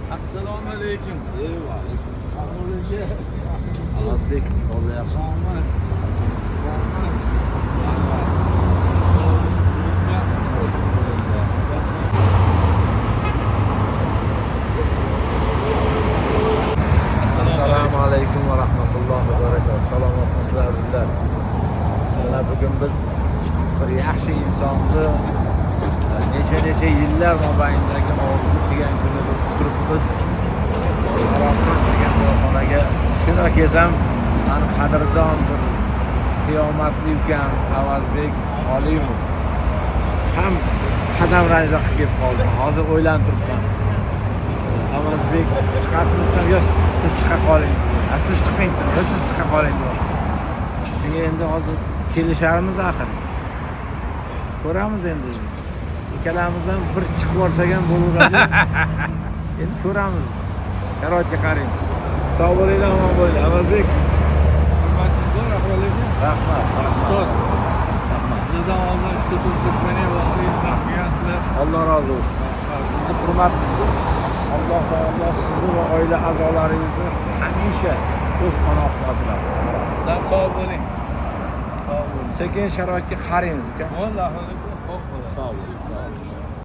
Assalomu alaykum. Alazbek, sog'lik yaxshi. Assalomu alaykum va rahmatullohi va barakatuh. Salomatmisizlar azizlar. Mana bugun biz bir yaxshi insonni necha yillar mobaynidagi orzu qilgan kunida turibmiz. Samarqand degan bojxonaga shuna kelsam, mani qadrdon bir qiyomatli ukam Avazbek Olimov ham qadam rajda qilib qoldi. Hozir o'ylanib turibman. Avazbek chiqasizmi? Yo, siz chiqa qoling. Siz chiqing, yo siz chiqa qoling. Shunga endi hozir kelisharmiz axir. Ko'ramiz endi. Ikkalamiz ham bir chiqib borsak ham bo'laveradi. Endi ko'ramiz. Sharoitga qaraymiz. Sog' bo'linglar, omon bo'linglar. Avazbek. Hurmatsizlar, ahvolingiz? Rahmat. Ustoz. Sizdan oldin ishda turibmeni vaqtingizni taqdirsizlar. Alloh razı olsun. Sizni hurmat qilasiz. Alloh taolo sizni va oila a'zolaringizni hamisha o'z panohida asrasin. Sizlar sog' bo'ling. Sog' bo'ling. Sekin sharoitga qaraymiz uka. Alloh xo'p bo'ladi. Sog' bo'ling.